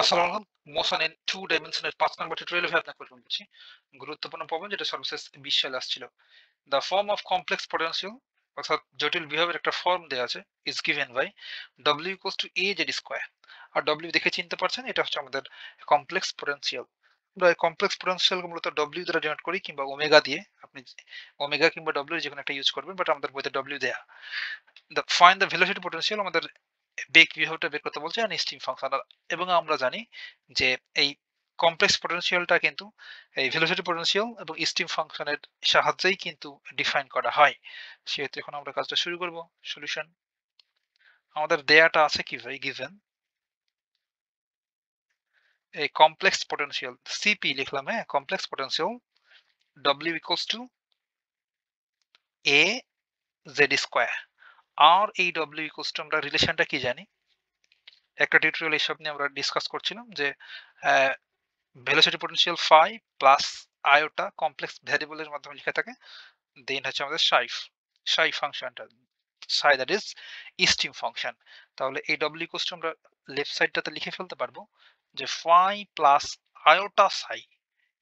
আসসালামু আলাইকুম। Motion in two ডাইমেনশনের 5 নম্বর টিউটোরিয়ালে ভাই আপনাকে ওয়েলকাম করছি। গুরুত্বপূর্ণ প্রবলেম যেটা সর্বশেষ 20 সালে আসছিল। The form of complex potential অর্থাৎ জটিল বিভবের একটা ফর্ম দেয়া আছে is given by W equals to A Z square. আর W দেখে চিনতে পারছেন এটা হচ্ছে আমাদের কমপ্লেক্স পোটেনশিয়াল। আমরা এই কমপ্লেক্স পোটেনশিয়াল মূলত W দ্বারা ডিনোট করি কিংবা ওমেগা দিয়ে। আপনি ওমেগা কিংবা W এর যেকোনো একটা ইউজ করবেন বাট আমাদের বইতে W দেয়া। The find the velocity potential আমাদের বেগ বিহেভটা বের করতে বলছে আর স্টিম ফাংশন এবং আমরা জানি যে এই কমপ্লেক্স পটেনশিয়ালটা কিন্তু এই ভেলোসিটি পটেনশিয়াল এবং স্টিম ফাংশনের সাহায্যেই কিন্তু ডিফাইন করা হয়। সেহেতু এখন আমরা কাজটা শুরু করব। সলিউশন আমাদের দেয়াটা আছে কি ভাই গিভেন এই কমপ্লেক্স পটেনশিয়াল সিপি লিখলাম, হ্যাঁ complex potential W equals to A Z square. আর এই W ইকুয়ালস টু আমরা রিলেশনটা কি জানি, একটা টিউটোরিয়াল এইসব নিয়ে আমরা ডিসকাস করছিলাম যে velocity potential phi plus iota complex ভ্যারিয়েবলের মাধ্যমে লিখে থাকে, দেন হচ্ছে আমাদের সাই ফাংশনটা, সাই দ্যাট ইজ স্টিম ফাংশন। তাহলে এই ডব্লিউ ইকুয়ালস টু আমরা লেফট সাইডটাতে লিখে ফেলতে পারবো যে phi plus iota psi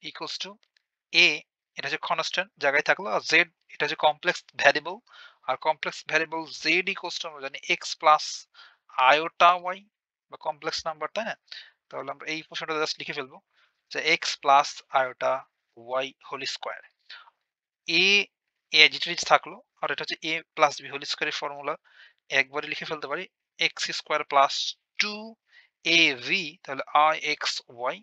equals to A, এটা হচ্ছে কনস্ট্যান্ট জায়গায় থাকলো, আর জেড এটা হচ্ছে কমপ্লেক্স ভ্যারিয়েবল, আর complex variable Z equals to আমরা জানি এক্স প্লাস আয়োটা ওয়াই বা কমপ্লেক্স নাম্বার, তাই না? তাহলে আমরা এই পোর্শনটা জাস্ট লিখে ফেলবো যে x plus iota y whole square. এ এ যেটা থাকলো, আর এটা হচ্ছে এ প্লাস বি হোল স্কোয়ারের ফর্মুলা একবারে লিখে ফেলতে পারি x square plus two a v, তাহলে i x y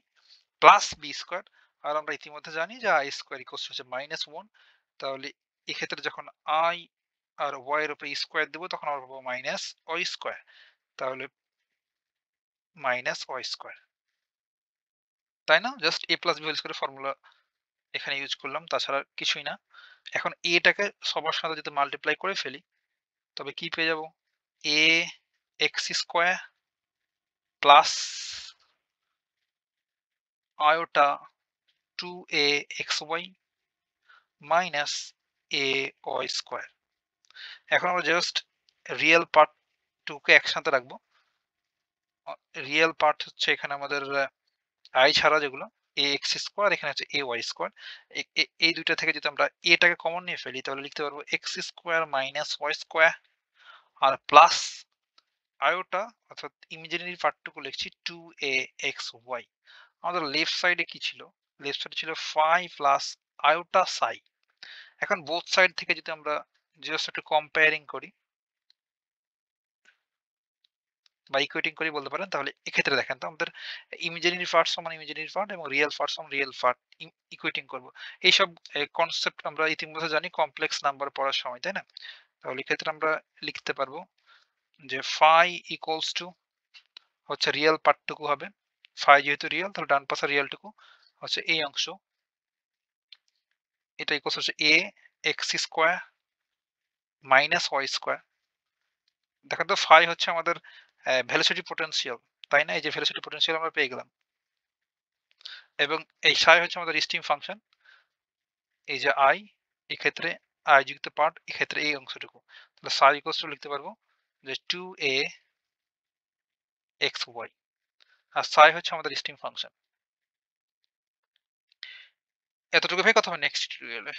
plus b square. আর আমরা ইতিমধ্যে জানি যে আই স্কোয়ার ইকুয়ালস হচ্ছে -1, তাহলে এক্ষেত্রে যখন আই আর ওয়াই এর উপরে স্কোয়ার দেবো তখন আমরা পাবো মাইনাস ওয়াই স্কোয়ার, তাহলে মাইনাস ওয়াই স্কোয়ার, তাই না? Just a plus b whole স্কোয়ারের ফর্মুলা এখানে ইউজ করলাম, তাছাড়া কিছুই না। এখন এটাকে সবার সাথে যদি মাল্টিপ্লাই করে ফেলি তবে কি পেয়ে যাব, a x square plus iota two a x y minus a y square. এখন আমরা জাস্ট রিয়েল পার্ট টুকে একসাথে রাখবো। রিয়েল পার্ট হচ্ছে এখানে আমাদের আই ছাড়া যেগুলো এ এক্স স্কোয়ার, এখানে হচ্ছে এ ওয়াই স্কোয়ার। এই দুইটা থেকে যদি আমরা এটাকে কমন নিয়ে ফেলি তাহলে লিখতে পারবো x square minus y square আর প্লাস আয়োটা অর্থাৎ ইমাজিনারি পার্টটুকু লিখছি টু এ এক্স ওয়াই। আমাদের লেফট সাইডে কি ছিল, লেফট সাইডে ছিল ফাই প্লাস আয়োটা সাই। এখন বোথ সাইড থেকে যদি আমরা জাস্ট একটু কম্পেয়ারিং করি বা ইকুয়েটিং করি বলতে পারেন, তাহলে এক্ষেত্রে দেখেন তো আমাদের ইমাজিনারি পার্ট সমান ইমাজিনারি পার্ট এবং রিয়েল পার্ট সমান রিয়েল পার্ট ইকুয়েটিং করব। এইসব কনসেপ্ট আমরা ইতিমধ্যে জানি কমপ্লেক্স নাম্বার পড়ার সময়, তাই না? তাহলে এক্ষেত্রে আমরা লিখতে পারবো যে ফাই ইকুয়ালস টু হচ্ছে রিয়েল পার্টটুকু হবে, ফাই যেহেতু রিয়েল তাহলে ডান পাশের রিয়েলটুকু হচ্ছে এই অংশ, এটা ইকুয়ালস হচ্ছে a x square minus y square. দেখেন তো ফাই হচ্ছে আমাদের ভেলোসিটি পোটেনশিয়াল, তাই না? এই যে ভেলোসিটি পোটেনশিয়াল আমরা পেয়ে গেলাম, এবং এই সাই হচ্ছে আমাদের স্টিম ফাংশন, এই যে আই এক্ষেত্রে আই যুক্ত পার্ট এক্ষেত্রে এই অংশটুকু, তাহলে সাই ইকুয়ালস টু লিখতে পারবো যে টু এ এক্স ওয়াই, আর সাই হচ্ছে আমাদের স্টিম ফাংশন। এতটুকু ভাই কথা হবে নেক্সট টিউটোরিয়ালে।